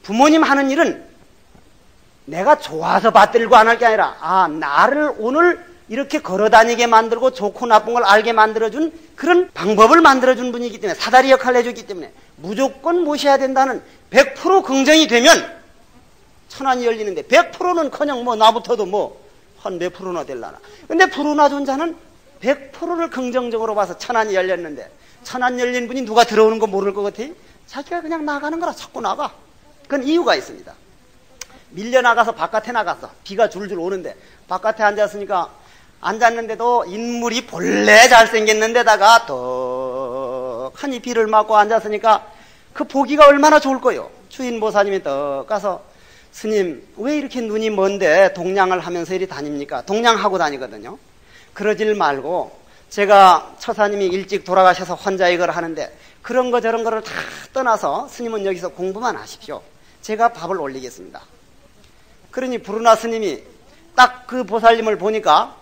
부모님 하는 일은 내가 좋아서 받들고 안 할 게 아니라 나를 오늘 이렇게 걸어다니게 만들고 좋고 나쁜 걸 알게 만들어준 그런 방법을 만들어준 분이기 때문에, 사다리 역할을 해줬기 때문에 무조건 모셔야 된다는 100% 긍정이 되면 천안이 열리는데, 100%는커녕 나부터도 한 몇 프로나 될라나. 근데 불운하존 자는 100%를 긍정적으로 봐서 천안이 열렸는데, 천안 열린 분이 누가 들어오는 거 모를 것 같아? 자기가 그냥 나가는 거라 자꾸 나가. 그건 이유가 있습니다. 밀려나가서 바깥에 나갔어. 비가 줄줄 오는데 바깥에 앉았으니까, 앉았는데도 인물이 본래 잘생겼는데다가 떡하니 비를 맞고 앉았으니까 그 보기가 얼마나 좋을 거요. 주인보사님이 떡 가서, 스님 왜 이렇게 눈이 먼데 동냥을 하면서 이리 다닙니까? 동냥하고 다니거든요. 그러질 말고, 제가 처사님이 일찍 돌아가셔서 혼자 이걸 하는데 그런 거 저런 거를 다 떠나서 스님은 여기서 공부만 하십시오. 제가 밥을 올리겠습니다. 그러니 부르나 스님이 딱 그 보살님을 보니까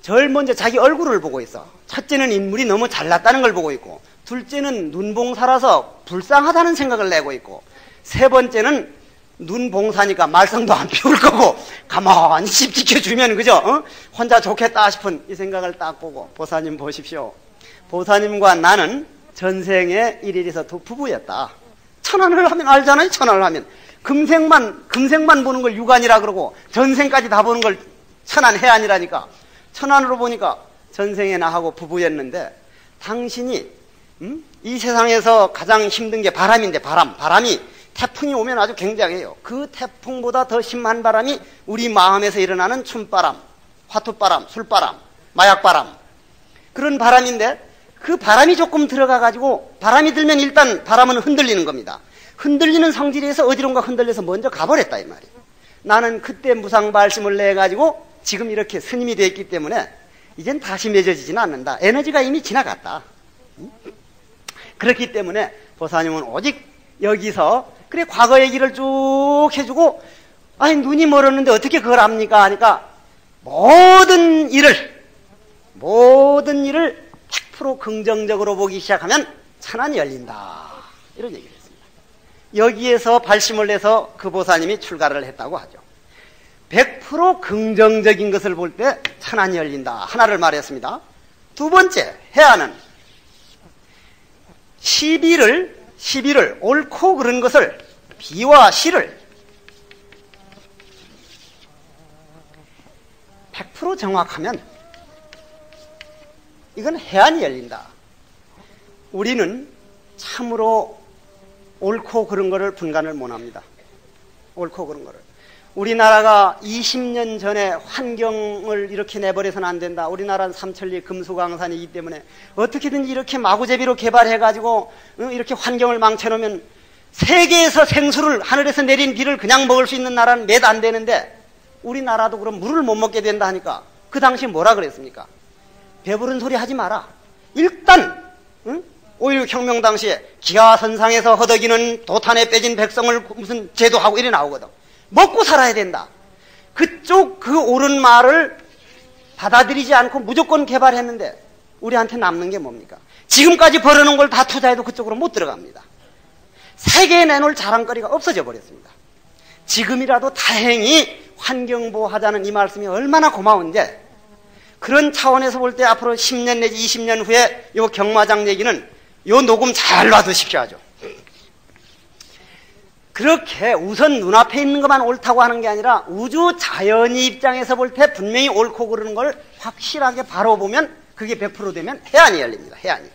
제일 먼저 자기 얼굴을 보고 있어. 첫째는 인물이 너무 잘났다는 걸 보고 있고, 둘째는 눈봉사라서 불쌍하다는 생각을 내고 있고, 세 번째는 눈봉사니까 말썽도 안 피울 거고 가만히 집 지켜주면 그죠? 혼자 좋겠다 싶은 이 생각을 딱 보고, 보사님 보십시오. 보사님과 나는 전생에 일일에서 부부였다. 천안을 하면 알잖아요. 천안을 하면 금생만 보는 걸 유관이라 그러고 전생까지 다 보는 걸 천안 해안이라니까. 천안으로 보니까 전생에 나하고 부부였는데, 당신이 이 세상에서 가장 힘든 게 바람인데, 바람이 태풍이 오면 아주 굉장해요. 그 태풍보다 더 심한 바람이 우리 마음에서 일어나는 춤바람, 화투바람, 술바람, 마약바람, 그런 바람인데, 그 바람이 조금 들어가가지고, 바람이 들면 일단 바람은 흔들리는 겁니다. 흔들리는 성질에서 어디론가 흔들려서 먼저 가버렸다 이 말이에요. 나는 그때 무상발심을 내가지고 지금 이렇게 스님이 됐기 때문에 이젠 다시 맺어지지는 않는다. 에너지가 이미 지나갔다. 그렇기 때문에 보사님은 오직 여기서 그래 과거 얘기를 쭉 해주고, 아니 눈이 멀었는데 어떻게 그걸 압니까 하니까, 모든 일을 100% 긍정적으로 보기 시작하면 천안이 열린다, 이런 얘기를 했습니다. 여기에서 발심을 내서 그 보사님이 출가를 했다고 하죠. 100% 긍정적인 것을 볼 때 천안이 열린다 하나를 말했습니다. 두 번째, 해안은 시비를 옳고 그른 것을, 비와 시를 100% 정확하면 이건 해안이 열린다. 우리는 참으로 옳고 그른 거를 분간을 못합니다. 옳고 그른 거를. 우리나라가 20년 전에 환경을 이렇게 내버려서는 안 된다. 우리나라는 삼천리 금수강산이기 때문에 어떻게든지 이렇게 마구제비로 개발해가지고 이렇게 환경을 망쳐놓으면 세계에서 생수를, 하늘에서 내린 비를 그냥 먹을 수 있는 나라는 몇 안 되는데, 우리나라도 그럼 물을 못 먹게 된다 하니까 그 당시 뭐라 그랬습니까? 배부른 소리 하지 마라. 일단 5.16 혁명 당시에 기하선상에서 허덕이는 도탄에 빼진 백성을 무슨 제도하고 이래 나오거든. 먹고 살아야 된다. 그쪽 그 옳은 말을 받아들이지 않고 무조건 개발했는데 우리한테 남는 게 뭡니까? 지금까지 벌어놓은 걸 다 투자해도 그쪽으로 못 들어갑니다. 세계에 내놓을 자랑거리가 없어져 버렸습니다. 지금이라도 다행히 환경보호하자는 이 말씀이 얼마나 고마운데, 그런 차원에서 볼 때 앞으로 10년 내지 20년 후에 요 경마장 얘기는 요 녹음 잘 놔두십시오. 아주 그렇게 우선 눈앞에 있는 것만 옳다고 하는 게 아니라 우주 자연의 입장에서 볼 때 분명히 옳고 그르는 걸 확실하게 바로 보면 그게 100% 되면 해안이 열립니다. 해안이.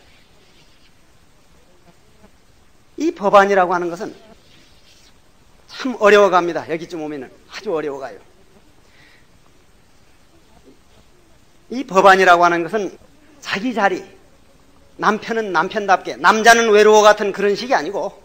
이 법안이라고 하는 것은 참 어려워갑니다. 여기쯤 오면은 아주 어려워가요. 이 법안이라고 하는 것은 자기 자리, 남편은 남편답게, 남자는 외로워 같은 그런 식이 아니고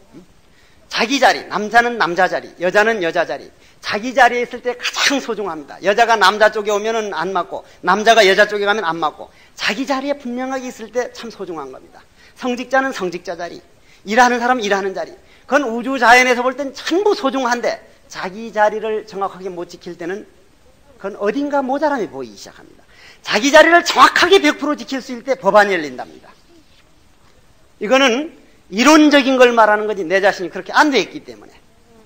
자기 자리, 남자는 남자 자리, 여자는 여자 자리, 자기 자리에 있을 때 가장 소중합니다. 여자가 남자 쪽에 오면은 안 맞고, 남자가 여자 쪽에 가면 안 맞고, 자기 자리에 분명하게 있을 때 참 소중한 겁니다. 성직자는 성직자 자리, 일하는 사람은 일하는 자리, 그건 우주 자연에서 볼 땐 전부 소중한데 자기 자리를 정확하게 못 지킬 때는 그건 어딘가 모자람이 보이기 시작합니다. 자기 자리를 정확하게 100% 지킬 수 있을 때 법안이 열린답니다. 이거는 이론적인 걸 말하는 거지 내 자신이 그렇게 안 돼 있기 때문에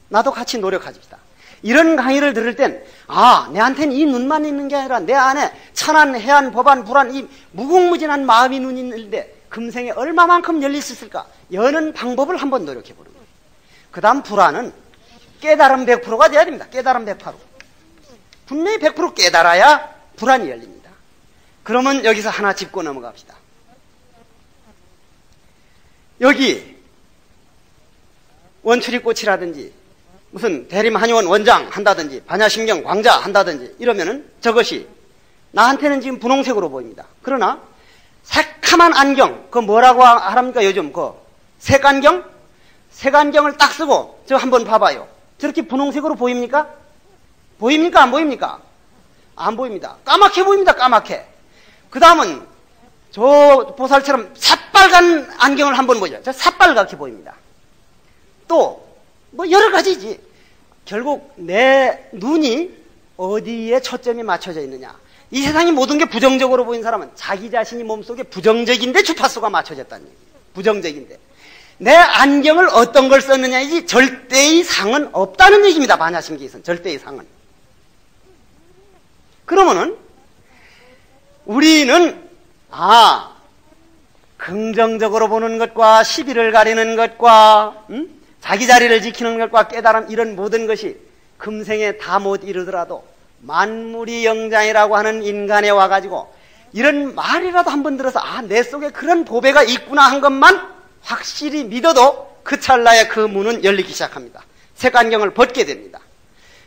나도 같이 노력하십시다. 이런 강의를 들을 땐 내한테는 이 눈만 있는 게 아니라 내 안에 천안, 해안, 법안, 불안 이 무궁무진한 마음이 눈이 있는데 금생에 얼마만큼 열릴 수 있을까? 여는 방법을 한번 노력해 보는 거예요. 그 다음 불안은 깨달음 100%가 돼야 됩니다. 깨달음 100%. 분명히 100% 깨달아야 불안이 열립니다. 그러면 여기서 하나 짚고 넘어갑시다. 여기 원추리꽃이라든지 무슨 대림 한의원 원장 한다든지 반야심경 광자 한다든지 이러면은 저것이 나한테는 지금 분홍색으로 보입니다. 그러나 새카만 안경, 그거 뭐라고 하랍니까 요즘? 그 색안경? 색안경을 딱 쓰고 저 한번 봐봐요. 저렇게 분홍색으로 보입니까? 보입니까? 안 보입니까? 안 보입니다. 까맣게 보입니다. 까맣게. 그 다음은 저 보살처럼 새빨간 안경을 한번 보죠. 저 새빨갛게 보입니다. 또 뭐 여러 가지지. 결국 내 눈이 어디에 초점이 맞춰져 있느냐. 이 세상의 모든 게 부정적으로 보이는 사람은 자기 자신이 몸속에 부정적인데 주파수가 맞춰졌다는 얘기예요. 부정적인데. 내 안경을 어떤 걸 썼느냐이지 절대의 상은 없다는 얘기입니다. 반야심기에서는 절대의 상은. 그러면은 우리는 긍정적으로 보는 것과 시비를 가리는 것과 자기 자리를 지키는 것과 깨달음 이런 모든 것이 금생에 다 못 이루더라도 만물이 영장이라고 하는 인간에 와가지고 이런 말이라도 한번 들어서 내 속에 그런 보배가 있구나 한 것만 확실히 믿어도 그 찰나에 그 문은 열리기 시작합니다. 색안경을 벗게 됩니다.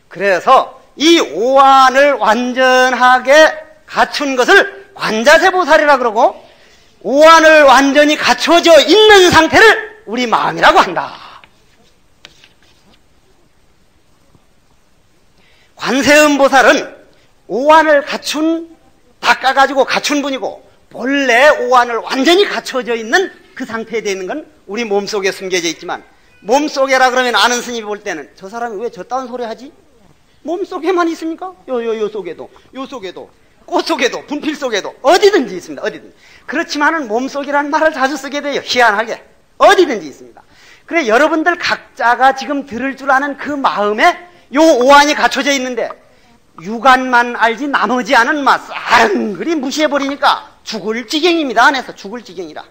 그래서 이 오안을 완전하게 갖춘 것을 관자세보살이라 그러고 오안을 완전히 갖춰져 있는 상태를 우리 마음이라고 한다. 관세음보살은 오안을 닦아가지고 갖춘 분이고 본래 오안을 완전히 갖춰져 있는 그 상태에 되어 있는 건 우리 몸속에 숨겨져 있지만 몸속에라 그러면 아는 스님이 볼 때는 저 사람이 왜 저딴 소리 하지? 몸속에만 있습니까? 요 속에도, 꽃 속에도, 분필 속에도 어디든지 있습니다. 어디든지. 그렇지만은 몸속이라는 말을 자주 쓰게 돼요. 희한하게. 어디든지 있습니다. 그래 여러분들 각자가 지금 들을 줄 아는 그 마음에 요 오안이 갖춰져 있는데 육안만 알지 나머지 아는 맛 쌍그리 무시해버리니까 죽을 지경입니다. 안에서 죽을 지경이라.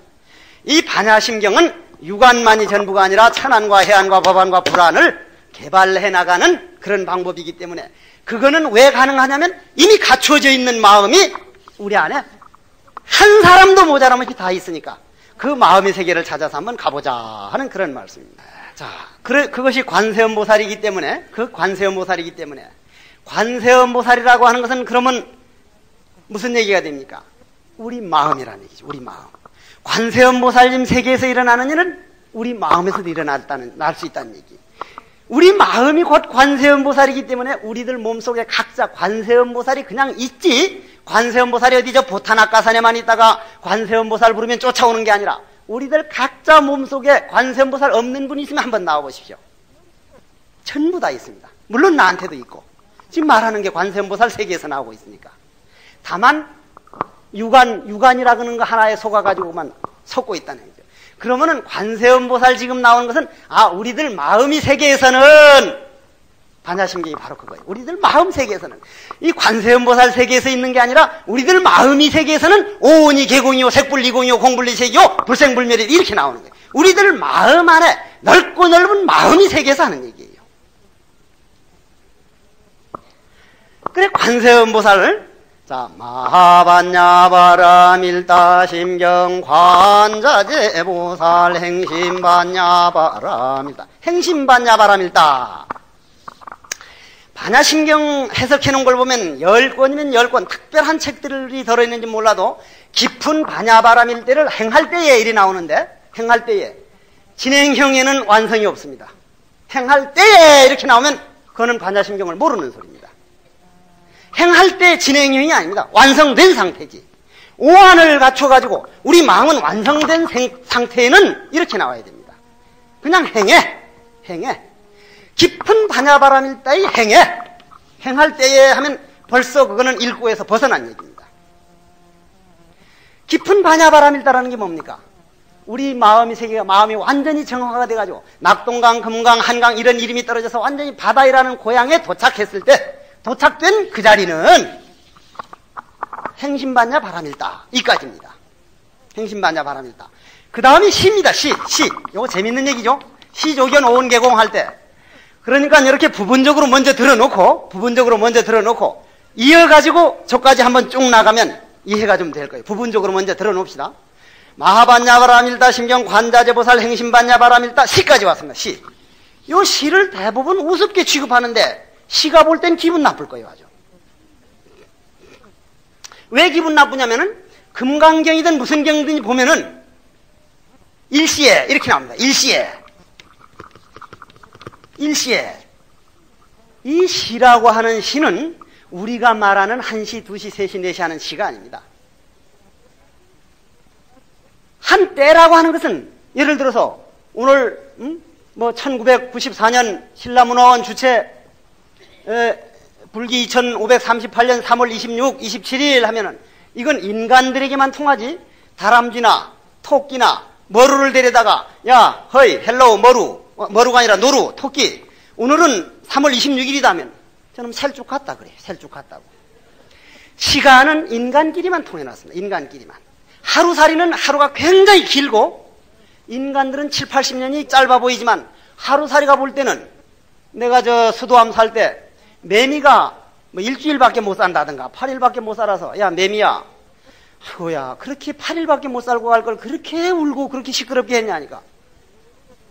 이 반야심경은 육안만이 전부가 아니라 천안과 해안과 법안과 불안을 개발해 나가는 그런 방법이기 때문에 그거는 왜 가능하냐면 이미 갖춰져 있는 마음이 우리 안에 한 사람도 모자람없이 다 있으니까 그 마음의 세계를 찾아서 한번 가보자 하는 그런 말씀입니다. 자, 그것이 관세음보살이기 때문에 관세음보살이라고 하는 것은 그러면 무슨 얘기가 됩니까? 우리 마음이라는 얘기죠. 우리 마음. 관세음보살님 세계에서 일어나는 일은 우리 마음에서도 날 수 있다는 얘기. 우리 마음이 곧 관세음보살이기 때문에 우리들 몸속에 각자 관세음보살이 그냥 있지 관세음보살이 어디 저 보타나가산에만 있다가 관세음보살 부르면 쫓아오는 게 아니라 우리들 각자 몸속에 관세음보살 없는 분이 있으면 한번 나와보십시오. 전부 다 있습니다. 물론 나한테도 있고 지금 말하는 게 관세음보살 세계에서 나오고 있으니까. 다만 유관이라 그러는 거 하나에 속아가지고만 섞고 있다는 거죠. 그러면은 관세음보살 지금 나오는 것은 우리들 마음이 세계에서는 반야심경이 바로 그거예요. 우리들 마음 세계에서는 이 관세음보살 세계에서 있는 게 아니라 우리들 마음이 세계에서는 오온이 개공이요 색불이공이요 공불리색이요 불생불멸이 이렇게 나오는 거예요. 우리들 마음 안에 넓고 넓은 마음이 세계에서 하는 얘기예요. 그래 관세음보살을 마하반야바람일다심경 관자재보살 행심반야바람일다. 행심반야바람일다. 반야심경 해석해 놓은 걸 보면 10권이면 10권 특별한 책들이 들어있는지 몰라도 깊은 반야바라밀대를 행할 때에 일이 나오는데, 행할 때에 진행형에는 완성이 없습니다. 행할 때에 이렇게 나오면 그거는 반야심경을 모르는 소리입니다. 행할 때 진행형이 아닙니다. 완성된 상태지. 오한을 갖춰가지고 우리 마음은 완성된 상태에는 이렇게 나와야 됩니다. 그냥 행해. 깊은 반야바라밀다의 행해. 행할 때에 하면 벌써 그거는 일구에서 벗어난 얘기입니다. 깊은 반야바라밀다라는 게 뭡니까? 우리 마음의 세계가 마음이 완전히 정화가 돼가지고 낙동강, 금강, 한강 이런 이름이 떨어져서 완전히 바다이라는 고향에 도착했을 때 도착된 그 자리는 행심반야 바라밀다 이까지입니다. 행심반야 바라밀다. 그 다음이 시입니다. 시. 이거 재밌는 얘기죠. 시조견 오온계공 할 때 그러니까 이렇게 부분적으로 먼저 들어놓고 이어가지고 저까지 한번 쭉 나가면 이해가 좀 될 거예요. 부분적으로 먼저 들어놓읍시다. 마하반야바라밀다 심경 관자재보살 행심반야바라밀다 시까지 왔습니다. 시. 요 시를 대부분 우습게 취급하는데 시가 볼 땐 기분 나쁠 거예요. 아주. 왜 기분 나쁘냐면은 금강경이든 무슨 경이든 보면은 일시에 이렇게 나옵니다. 일시에 이 시라고 하는 시는 우리가 말하는 1시, 2시, 3시, 4시 하는 시가 아닙니다. 한때라고 하는 것은 예를 들어서 오늘 1994년 신라문화원 주최 불기 2538년 3월 26, 27일 하면은 이건 인간들에게만 통하지 다람쥐나 토끼나 머루를 데려다가 야, 허이, 헬로우, 머루가 아니라 노루, 토끼 오늘은 3월 26일이다 하면 저는 셀쭉 갔다 그래요. 셀쭉 갔다고. 시간은 인간끼리만 통해놨습니다. 인간끼리만. 하루살이는 하루가 굉장히 길고 인간들은 7, 80년이 짧아 보이지만 하루살이가 볼 때는 내가 저 수도암 살 때 매미가 일주일밖에 못 산다든가 8일밖에 못 살아서 야 매미야 아이고야 그렇게 8일밖에 못 살고 갈 걸 그렇게 울고 그렇게 시끄럽게 했냐니까.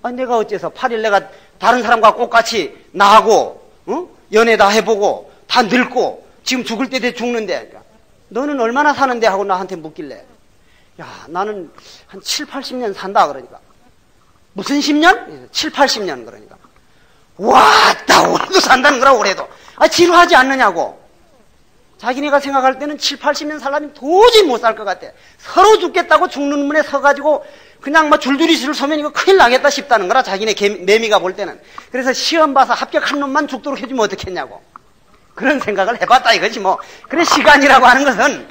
아니 내가 어째서 8일 내가 다른 사람과 똑같이 나하고 연애 다 해보고 다 늙고 지금 죽을 때 돼 죽는데 그러니까. 너는 얼마나 사는데 하고 나한테 묻길래 야 나는 한 7, 80년 산다 그러니까. 무슨 10년? 7, 80년 그러니까. 와따 올해도 산다는 거라 올해도. 지루하지 않느냐고. 자기네가 생각할 때는 7, 80년 살려면 도저히 못 살 것 같아. 서로 죽겠다고 죽는 문에 서가지고 그냥 줄줄이 줄 서면 이거 큰일 나겠다 싶다는 거라 자기네 매미가 볼 때는. 그래서 시험 봐서 합격한 놈만 죽도록 해주면 어떻겠냐고. 그런 생각을 해봤다 이거지 뭐. 그래 시간이라고 하는 것은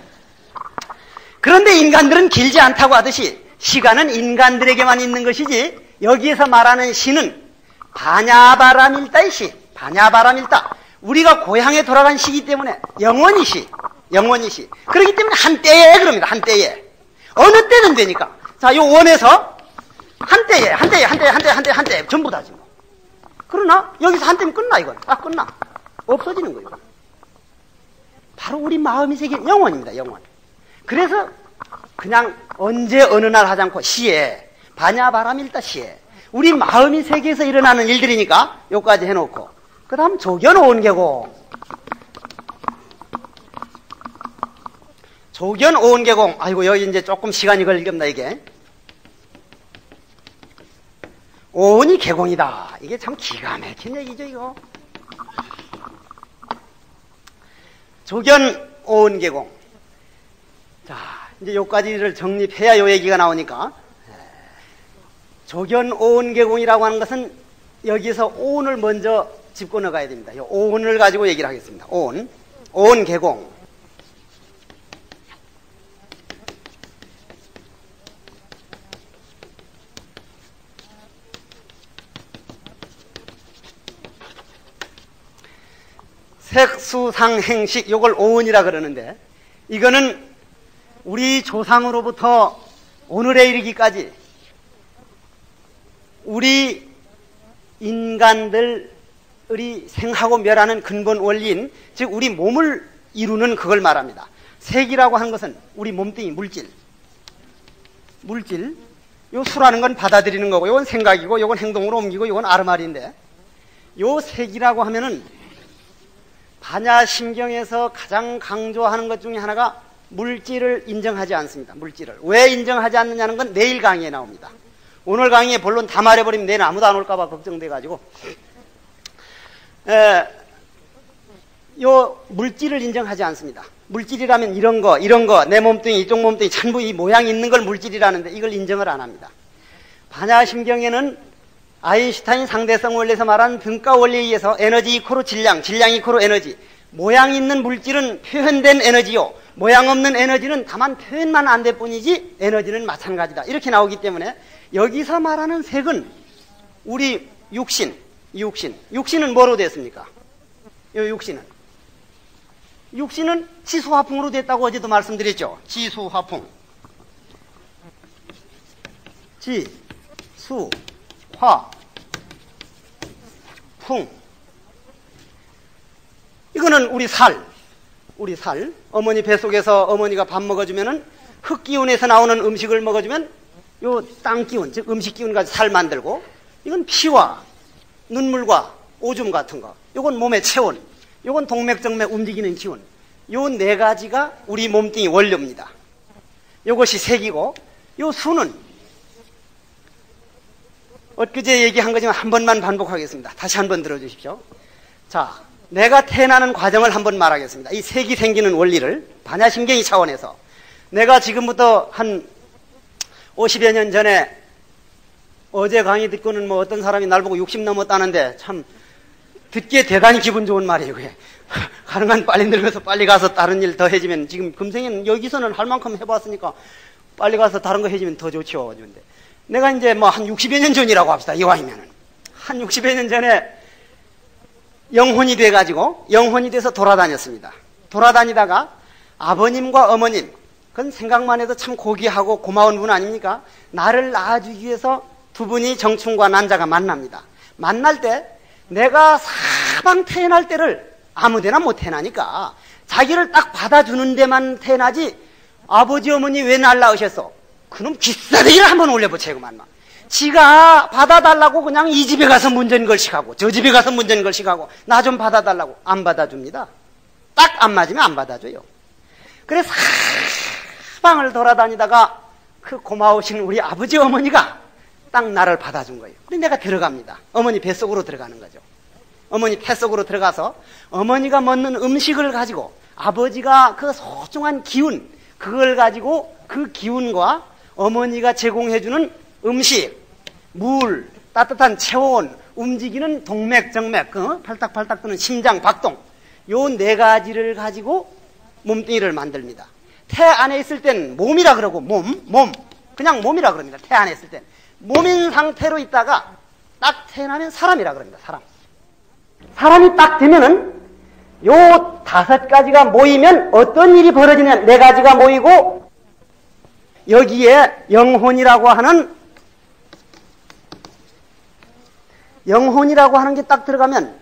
그런데 인간들은 길지 않다고 하듯이 시간은 인간들에게만 있는 것이지 여기에서 말하는 시는 반야바라밀다의 시. 반야바라밀다. 우리가 고향에 돌아간 시기 때문에 영원히 시. 그렇기 때문에 한때에 그럽니다. 한때에. 어느 때는 되니까. 자, 요 원에서 한때에 전부 다지 뭐. 그러나 여기서 한때면 끝나 이건. 끝나. 없어지는 거예요. 바로 우리 마음의 세계 영원입니다. 영원. 그래서 그냥 언제 어느 날 하지 않고 시에 반야바라밀다 시에 우리 마음의 세계에서 일어나는 일들이니까 요까지 해놓고 그 다음 조견오온계공. 조견오온계공. 아이고 여기 이제 조금 시간이 걸리겠나 이게. 오온이 계공이다. 이게 참 기가 막힌 얘기죠 이거. 조견오온계공. 자 이제 요까지를 정립해야 요 얘기가 나오니까. 조견오온계공이라고 하는 것은 여기서 오온을 먼저 짚고 나가야 됩니다. 이 오온을 가지고 얘기를 하겠습니다. 오온계공. 색수상행식 요걸 오온이라 그러는데 이거는 우리 조상으로부터 오늘에 이르기까지 우리 인간들이 생하고 멸하는 근본 원리인 즉 우리 몸을 이루는 그걸 말합니다. 색이라고 하는 것은 우리 몸뚱이 물질. 요 수라는 건 받아들이는 거고 요건 생각이고 요건 행동으로 옮기고 요건 아르마리인데 요 색이라고 하면은 반야심경에서 가장 강조하는 것 중에 하나가 물질을 인정하지 않습니다. 물질을. 왜 인정하지 않느냐는 건 내일 강의에 나옵니다. 오늘 강의에 본론 다 말해버리면 내일 아무도 안 올까봐 걱정돼가지고 요 물질을 인정하지 않습니다. 물질이라면 이런 거, 내 몸뚱이, 이쪽 몸뚱이 전부 이 모양이 있는 걸 물질이라는데 이걸 인정을 안 합니다. 반야심경에는 아인슈타인 상대성 원리에서 말한 등가 원리에 의해서 에너지 이코로 질량, 질량 이코로 에너지, 모양 있는 물질은 표현된 에너지요, 모양 없는 에너지는 다만 표현만 안 될 뿐이지 에너지는 마찬가지다. 이렇게 나오기 때문에 여기서 말하는 색은 우리 육신은 뭐로 됐습니까? 이 육신은 지수화풍으로 됐다고 어제도 말씀드렸죠. 지수화풍. 지수화풍. 이거는 우리 살. 어머니 뱃속에서 어머니가 밥 먹어주면은 흙기운에서 나오는 음식을 먹어주면 요 땅기운, 즉 음식기운 가지고 살 만들고, 이건 피와 눈물과 오줌 같은 거, 요건 몸의 체온, 요건 동맥정맥 움직이는 기운, 요 네 가지가 우리 몸뚱이 원료입니다. 요것이 색이고, 요 수는 엊그제 얘기한 거지만 한 번만 반복하겠습니다. 다시 한번 들어주십시오. 자, 내가 태어나는 과정을 한번 말하겠습니다. 이 색이 생기는 원리를 반야심경이 차원에서, 내가 지금부터 한 50여 년 전에 어제 강의 듣고는 뭐 어떤 사람이 날 보고 60 넘었다는데 참 듣기에 대단히 기분 좋은 말이에요. 그게 가능한 빨리 늙어서 빨리 가서 다른 일 더 해지면, 지금 금생에는 여기서는 할 만큼 해봤으니까 빨리 가서 다른 거 해지면 더 좋죠. 근데 내가 이제 뭐 한 60여 년 전이라고 합시다. 이왕이면은 한 60여 년 전에 영혼이 돼서 돌아다녔습니다. 돌아다니다가 아버님과 어머님, 그건 생각만 해도 참 고귀하고 고마운 분 아닙니까? 나를 낳아주기 위해서 두 분이 정충과 난자가 만납니다. 만날 때 내가 사방 태어날 때를 아무데나 못 태어나니까 자기를 딱 받아주는 데만 태어나지, 아버지 어머니 왜 날 낳으셨어? 그놈 기싸대기를 한번 올려보채고만. 지가 받아달라고 그냥 이 집에 가서 문전걸식하고 저 집에 가서 문전걸식하고 나 좀 받아달라고 안 받아줍니다. 딱 안 맞으면 안 받아줘요. 그래서 사방을 돌아다니다가 그 고마우신 우리 아버지 어머니가 딱 나를 받아준 거예요. 그래서 내가 들어갑니다. 어머니 뱃속으로 들어가는 거죠. 어머니 뱃속으로 들어가서 어머니가 먹는 음식을 가지고 아버지가 그 소중한 기운, 그걸 가지고 그 기운과 어머니가 제공해주는 음식, 물, 따뜻한 체온, 움직이는 동맥, 정맥, 팔딱팔딱 뜨는 심장, 박동, 요 네 가지를 가지고 몸뚱이를 만듭니다. 태 안에 있을 땐 몸이라 그러고, 그냥 몸이라 그럽니다. 태 안에 있을 땐. 몸인 상태로 있다가 딱 태어나면 사람이라 그럽니다. 사람이 딱 되면은 요 5가지가 모이면 어떤 일이 벌어지냐면, 4가지가 모이고 여기에 영혼이라고 하는 게 딱 들어가면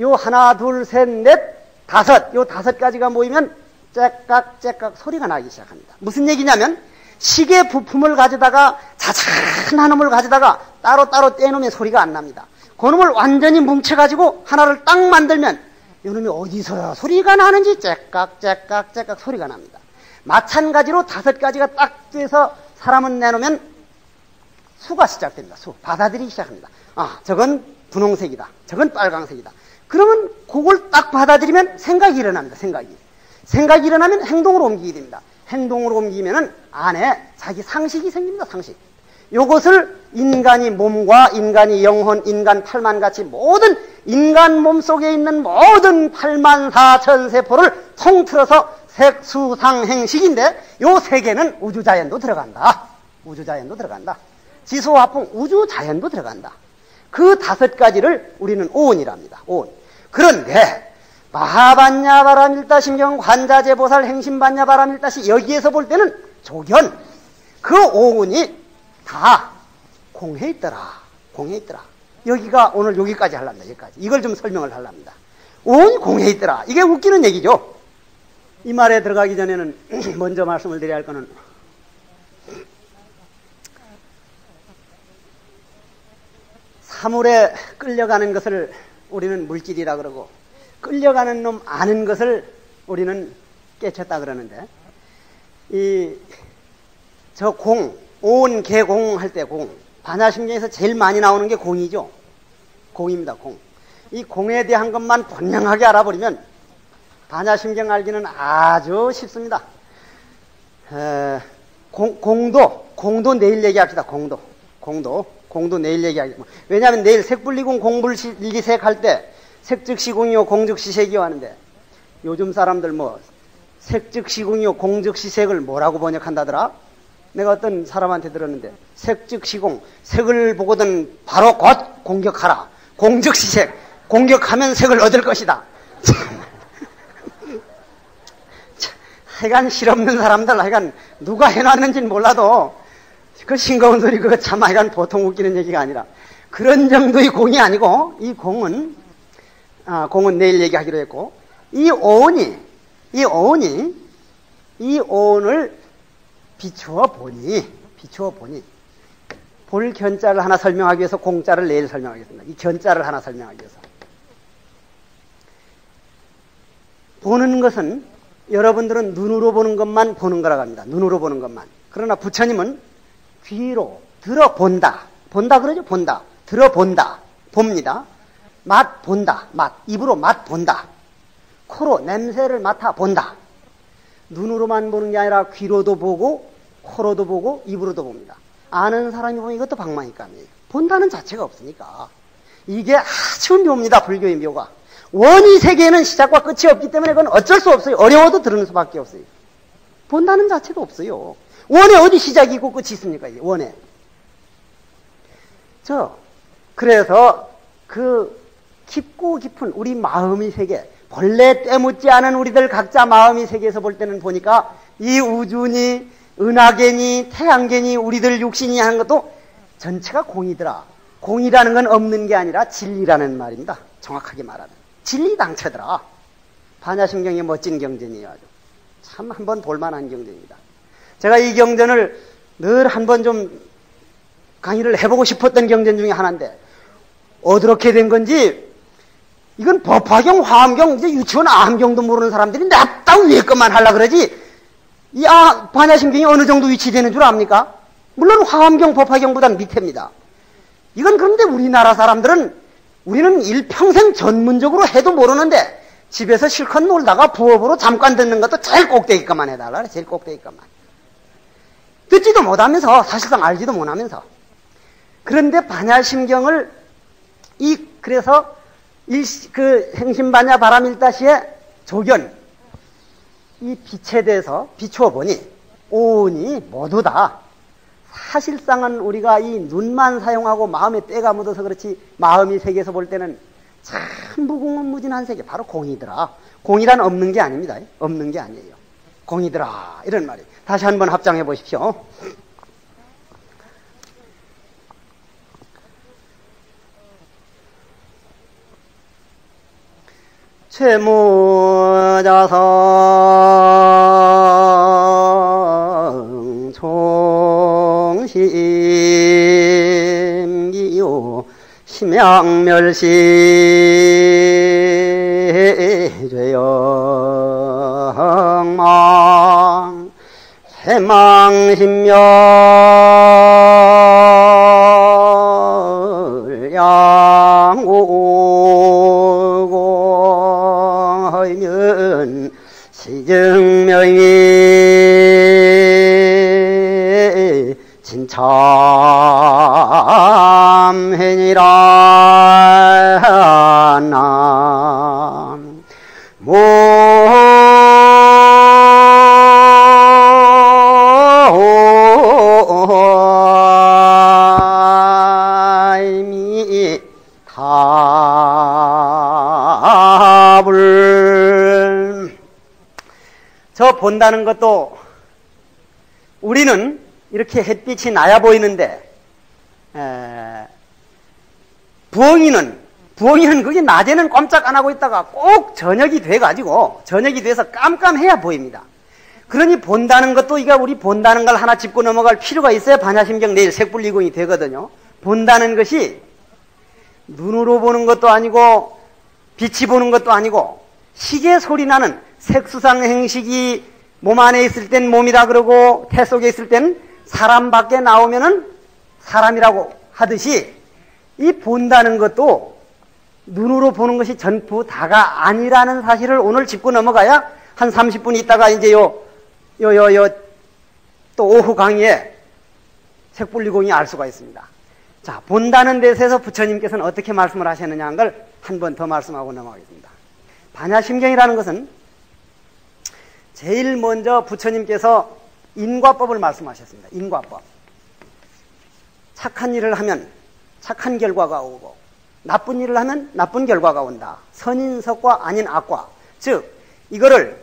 요 1, 2, 3, 4, 5, 요 5가지가 모이면 째깍째깍 소리가 나기 시작합니다. 무슨 얘기냐면, 시계 부품을 가져다가 자잘한 놈을 가져다가 따로따로 떼놓으면 소리가 안 납니다. 그 놈을 완전히 뭉쳐가지고 하나를 딱 만들면 이 놈이 어디서 소리가 나는지 째깍째깍째깍 소리가 납니다. 마찬가지로 5가지가 딱 돼서 사람은 내놓으면 수가 시작됩니다. 받아들이기 시작합니다. 아, 저건 분홍색이다, 저건 빨강색이다. 그러면 그걸 딱 받아들이면 생각이 일어납니다. 생각이 일어나면 행동으로 옮기게 됩니다. 행동으로 옮기면은 안에 자기 상식이 생깁니다. 상식. 요것을 인간이 몸과 인간이 영혼, 인간 8만 같이 모든 인간 몸 속에 있는 모든 8만 4천 세포를 통틀어서 색수상행식인데, 요 세 개는 우주자연도 들어간다. 지소화풍 우주자연도 들어간다. 그 5가지를 우리는 오온이랍니다. 오온. 그런데 마하반야바라밀다 심경 관자재보살 행심반야바라밀다시, 여기에서 볼 때는 조견, 그 오온이 다 공해 있더라. 여기가 오늘 여기까지 하랍니다. 여기까지. 이걸 좀 설명을 하랍니다. 오온이 공해 있더라. 이게 웃기는 얘기죠. 이 말에 들어가기 전에는 먼저 말씀을 드려야 할 거는, 사물에 끌려가는 것을 우리는 물질이라 그러고, 끌려가는 놈 아는 것을 우리는 깨쳤다 그러는데, 저 공, 온 개공 할 때 공, 반야심경에서 제일 많이 나오는 게 공이죠. 공입니다, 공. 이 공에 대한 것만 분명하게 알아버리면 반야심경 알기는 아주 쉽습니다. 공도 내일 얘기합시다. 공도 내일 얘기하겠습니다. 왜냐하면 내일 색불리공 공불일기색 할 때 색즉시공이요 공즉시색이요 하는데, 요즘 사람들 뭐 색즉시공이요 공즉시색을 뭐라고 번역한다더라? 내가 어떤 사람한테 들었는데, 색즉시공, 색을 보거든 바로 곧 공격하라. 공즉시색, 공격하면 색을 얻을 것이다. 하여간 실없는 사람들, 하여간 누가 해놨는지는 몰라도 그 싱거운 소리 그거 참 하여간 보통 웃기는 얘기가 아니라, 그런 정도의 공이 아니고, 이 공은 내일 얘기하기로 했고, 이 오온을 비추어 보니 볼 견자를 하나 설명하기 위해서 공자를 내일 설명하겠습니다. 이 견자를 하나 설명하기 위해서. 보는 것은 여러분들은 눈으로 보는 것만 보는 거라고 합니다. 눈으로 보는 것만. 그러나 부처님은 귀로 들어본다. 본다 그러죠? 본다. 들어본다. 봅니다. 맛 본다. 맛. 입으로 맛 본다. 코로 냄새를 맡아 본다. 눈으로만 보는 게 아니라 귀로도 보고 코로도 보고 입으로도 봅니다. 아는 사람이 보면 이것도 방망이감이에요. 본다는 자체가 없으니까. 이게 아주 묘입니다. 불교의 묘가. 원의 세계에는 시작과 끝이 없기 때문에 그건 어쩔 수 없어요. 어려워도 들을 수밖에 없어요. 본다는 자체가 없어요. 원에 어디 시작이 있고 끝이 있습니까? 이게 원에. 그래서 그 깊고 깊은 우리 마음의 세계, 본래 때묻지 않은 우리들 각자 마음의 세계에서 볼 때는 보니까 이 우주니 은하계니 태양계니 우리들 육신이 하는 것도 전체가 공이더라. 공이라는 건 없는 게 아니라 진리라는 말입니다. 정확하게 말하면 진리당체더라. 반야심경의 멋진 경전이에요. 아주 참 한번 볼만한 경전입니다. 제가 이 경전을 늘 한번 좀 강의를 해보고 싶었던 경전 중에 하나인데, 어떻게 된 건지 이건 법화경, 화엄경, 이제 유치원 암경도 모르는 사람들이 냅다 위에 것만 하려고 그러지, 이 반야심경이 어느 정도 위치되는 줄 압니까? 물론 화엄경, 법화경보다는 밑에입니다. 이건 그런데 우리나라 사람들은, 우리는 일평생 전문적으로 해도 모르는데 집에서 실컷 놀다가 부업으로 잠깐 듣는 것도 제일 꼭대기 것만 해달라 그래. 제일 꼭대기 것만. 듣지도 못하면서, 사실상 알지도 못하면서. 그런데 반야심경을 그래서 그 행심반야 바람일다시의 조견, 이 빛에 대해서 비추어 보니 오온이 모두 다 사실상은 우리가 이 눈만 사용하고 마음에 때가 묻어서 그렇지, 마음의 세계에서 볼 때는 참 무궁무진한 세계, 바로 공이더라. 공이란 없는 게 아닙니다. 없는 게 아니에요. 공이더라, 이런 말이에요. 다시 한번 합장해 보십시오. 최무자성 총심기요 심양멸시 죄영망 해망심멸 양오고하면 시증명이 진참해니라 남 모임이 답을. 저 본다는 것도, 우리는 이렇게 햇빛이 나야 보이는데, 부엉이는 그게 낮에는 꼼짝 안 하고 있다가 꼭 저녁이 돼서 깜깜해야 보입니다. 그러니 본다는 것도, 이게 우리 본다는 걸 하나 짚고 넘어갈 필요가 있어야 반야심경 내일 색불리공이 되거든요. 본다는 것이 눈으로 보는 것도 아니고 빛이 보는 것도 아니고 시계 소리 나는 색수상 행식이 몸 안에 있을 땐 몸이라 그러고 태 속에 있을 땐 사람 밖에 나오면은 사람이라고 하듯이 이 본다는 것도 눈으로 보는 것이 전부 다가 아니라는 사실을 오늘 짚고 넘어가야 한 30분 있다가 이제 또 오후 강의에 색불리공이 알 수가 있습니다. 자, 본다는 데서 부처님께서는 어떻게 말씀을 하셨느냐 하는 걸 한 번 더 말씀하고 넘어가겠습니다. 반야심경이라는 것은 제일 먼저 부처님께서 인과법을 말씀하셨습니다. 인과법. 착한 일을 하면 착한 결과가 오고 나쁜 일을 하면 나쁜 결과가 온다. 선인석과 아닌 악과. 즉 이거를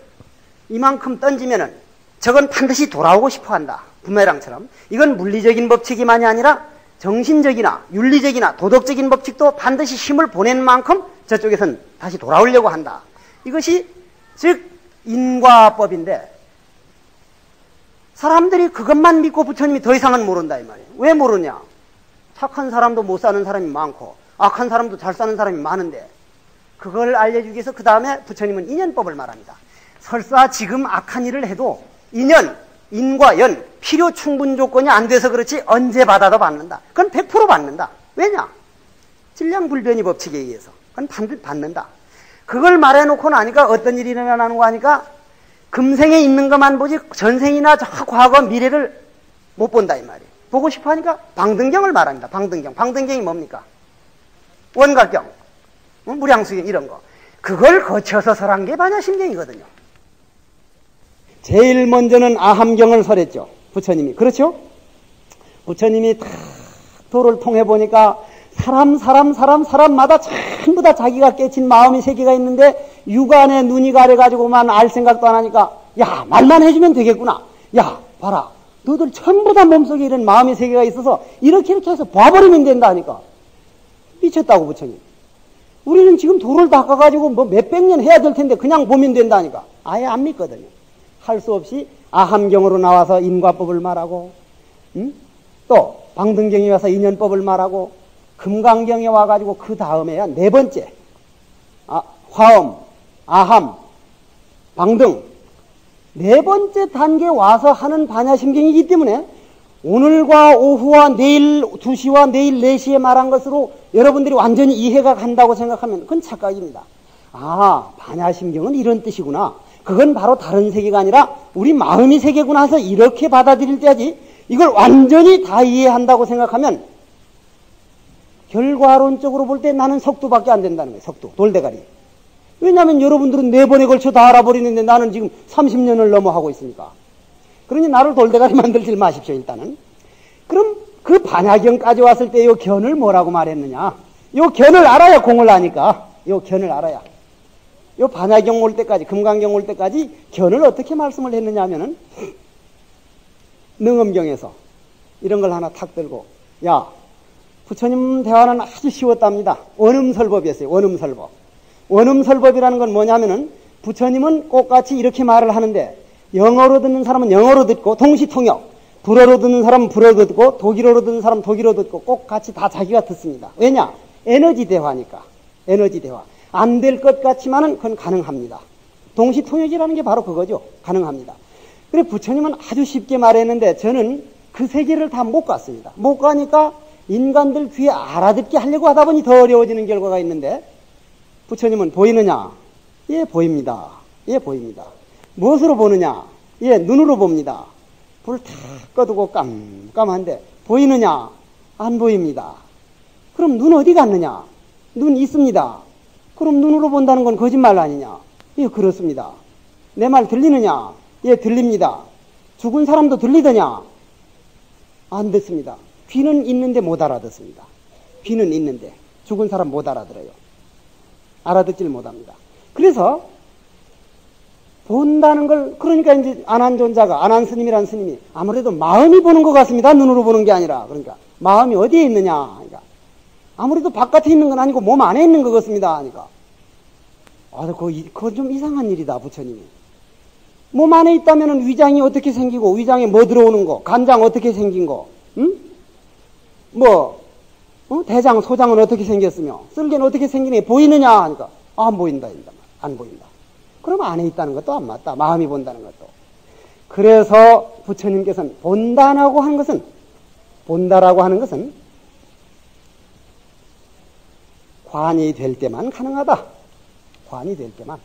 이만큼 던지면은 저건 반드시 돌아오고 싶어 한다. 부메랑처럼. 이건 물리적인 법칙이만이 아니라 정신적이나 윤리적이나 도덕적인 법칙도 반드시 힘을 보낸 만큼 저쪽에선 다시 돌아오려고 한다. 이것이 즉 인과법인데 사람들이 그것만 믿고 부처님이 더 이상은 모른다 이 말이에요. 왜 모르냐? 착한 사람도 못 사는 사람이 많고 악한 사람도 잘 사는 사람이 많은데 그걸 알려주기 위해서 그 다음에 부처님은 인연법을 말합니다. 설사 지금 악한 일을 해도 인연, 인과 연, 필요 충분 조건이 안 돼서 그렇지 언제 받아도 받는다. 그건 100% 받는다. 왜냐? 질량불변이 법칙에 의해서. 그건 반드시 받는다. 그걸 말해놓고 나니까 어떤 일이 일어나는 거 하니까 금생에 있는 것만 보지 전생이나 과거, 미래를 못 본다 이 말이에요. 보고 싶어 하니까 방등경을 말합니다. 방등경. 방등경이 뭡니까? 원각경, 무량수경 이런 거. 그걸 거쳐서 설한 게 반야심경이거든요. 제일 먼저는 아함경을 설했죠. 부처님이. 그렇죠? 부처님이 다 도를 통해 보니까 사람마다 전부 다 자기가 깨친 마음의 세계가 있는데 육안에 눈이 가려가지고만 알 생각도 안 하니까 야 말만 해주면 되겠구나. 야 봐라 너들 전부 다 몸속에 이런 마음의 세계가 있어서 이렇게 해서 봐버리면 된다 하니까 미쳤다고 부처님. 우리는 지금 도를 닦아가지고 뭐 몇백 년 해야 될 텐데 그냥 보면 된다니까 아예 안 믿거든요. 할 수 없이 아함경으로 나와서 인과법을 말하고 또 방등경에 와서 인연법을 말하고 금강경에 와가지고 그 다음에야 네 번째 화엄, 아함, 방등 네 번째 단계에 와서 하는 반야심경이기 때문에 오늘과 오후와 내일 2시와 내일 4시에 말한 것으로 여러분들이 완전히 이해가 간다고 생각하면 그건 착각입니다. 아, 반야심경은 이런 뜻이구나. 그건 바로 다른 세계가 아니라 우리 마음의 세계구나 해서 이렇게 받아들일 때야지 이걸 완전히 다 이해한다고 생각하면 결과론적으로 볼 때 나는 석도밖에 안 된다는 거예요. 석도, 돌대가리. 왜냐하면 여러분들은 4번에 걸쳐 다 알아버리는데 나는 지금 30년을 넘어 하고 있으니까. 그러니 나를 돌대가리 만들지 마십시오 일단은. 그럼 그 반야경까지 왔을 때 이 견을 뭐라고 말했느냐. 이 견을 알아야 공을 아니까. 이 견을 알아야. 이 반야경 올 때까지 금강경 올 때까지 견을 어떻게 말씀을 했느냐 하면은 능엄경에서 이런 걸 하나 탁 들고 야 부처님 대화는 아주 쉬웠답니다. 원음설법이었어요. 원음설법. 원음설법이라는 건 뭐냐면은 부처님은 똑같이 이렇게 말을 하는데 영어로 듣는 사람은 영어로 듣고 동시통역, 불어로 듣는 사람은 불어로 듣고 독일어로 듣는 사람은 독일어로 듣고 꼭 같이 다 자기가 듣습니다. 왜냐? 에너지 대화니까. 에너지 대화. 안 될 것 같지만은 그건 가능합니다. 동시통역이라는 게 바로 그거죠. 가능합니다. 그래 부처님은 아주 쉽게 말했는데 저는 그 세계를 다 못 갔습니다. 못 가니까 인간들 귀에 알아듣게 하려고 하다 보니 더 어려워지는 결과가 있는데 부처님은 보이느냐? 예, 보입니다. 예, 보입니다. 무엇으로 보느냐? 예, 눈으로 봅니다. 불 다 꺼두고 깜깜한데 보이느냐? 안 보입니다. 그럼 눈 어디 갔느냐? 눈 있습니다. 그럼 눈으로 본다는 건 거짓말 아니냐? 예, 그렇습니다. 내 말 들리느냐? 예, 들립니다. 죽은 사람도 들리더냐? 안 듣습니다. 귀는 있는데 못 알아듣습니다. 귀는 있는데 죽은 사람 못 알아들어요. 알아듣질 못합니다. 그래서 본다는 걸 그러니까 이제 안한존자가 안한스님이라는 스님이 아무래도 마음이 보는 것 같습니다. 눈으로 보는 게 아니라 그러니까 마음이 어디에 있느냐 그러니까 아무래도 바깥에 있는 건 아니고 몸 안에 있는 것 같습니다. 그러니까 그건 좀 이상한 일이다 부처님이. 몸 안에 있다면 위장이 어떻게 생기고 위장에 뭐 들어오는 거 간장 어떻게 생긴 거 응? 대장, 소장은 어떻게 생겼으며, 쓸개는 어떻게 생기니 보이느냐? 하니까, 안 보인다. 안 보인다. 그럼 안에 있다는 것도 안 맞다. 마음이 본다는 것도. 그래서 부처님께서는 본다라고 하는 것은 관이 될 때만 가능하다. 관이 될 때만.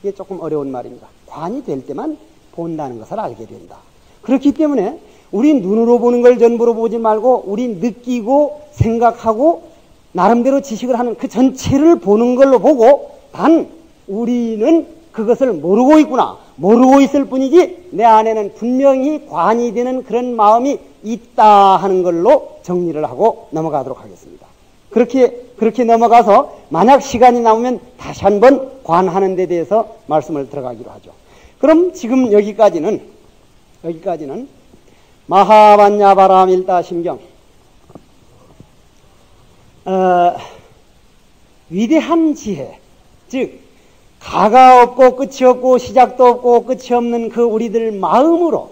이게 조금 어려운 말입니다. 관이 될 때만 본다는 것을 알게 된다. 그렇기 때문에 우리 눈으로 보는 걸 전부로 보지 말고 우리 느끼고 생각하고 나름대로 지식을 하는 그 전체를 보는 걸로 보고 단 우리는 그것을 모르고 있구나. 모르고 있을 뿐이지 내 안에는 분명히 관이 되는 그런 마음이 있다 하는 걸로 정리를 하고 넘어가도록 하겠습니다. 그렇게 넘어가서 만약 시간이 남으면 다시 한번 관하는 데 대해서 말씀을 들어가기로 하죠. 그럼 지금 여기까지는 마하반야바라밀다 심경 위대한 지혜, 즉 가가 없고 끝이 없고 시작도 없고 끝이 없는 그 우리들 마음으로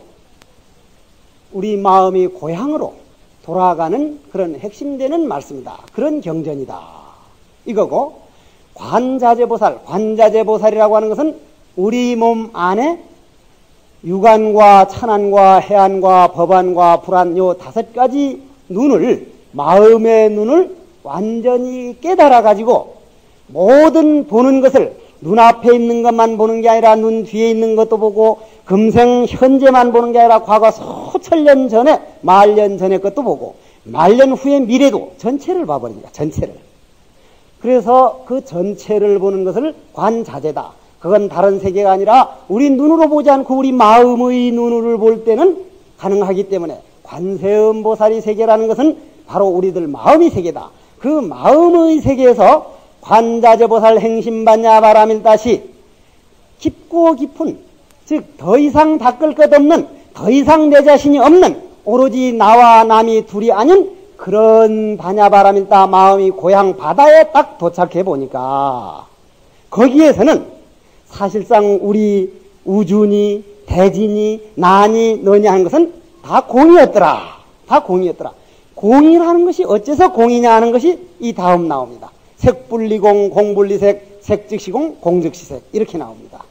우리 마음이 고향으로 돌아가는 그런 핵심되는 말씀이다. 그런 경전이다. 이거고 관자재보살이라고 하는 것은 우리 몸 안에 유관과 천안과 해안과 법안과 불안 요 5가지 눈을 마음의 눈을 완전히 깨달아 가지고 모든 보는 것을 눈앞에 있는 것만 보는 게 아니라 눈 뒤에 있는 것도 보고 금생 현재만 보는 게 아니라 과거 수천년 전에 만년 전의 것도 보고 만년 후의 미래도 전체를 봐버립니다. 전체를. 그래서 그 전체를 보는 것을 관자재다. 그건 다른 세계가 아니라 우리 눈으로 보지 않고 우리 마음의 눈으로 볼 때는 가능하기 때문에 관세음보살이 세계라는 것은 바로 우리들 마음의 세계다. 그 마음의 세계에서 관자재보살 행심반야바라밀다시 깊고 깊은, 즉 더 이상 닦을 것 없는, 더 이상 내 자신이 없는 오로지 나와 남이 둘이 아닌 그런 반야바라밀다 마음이 고향 바다에 딱 도착해 보니까 거기에서는 사실상 우리 우주니 대지니 나니 너니 하는 것은 다 공이었더라. 다 공이었더라. 공이라는 것이 어째서 공이냐 하는 것이 이 다음 나옵니다. 색분리공, 공분리색, 색즉시공, 공즉시색 이렇게 나옵니다.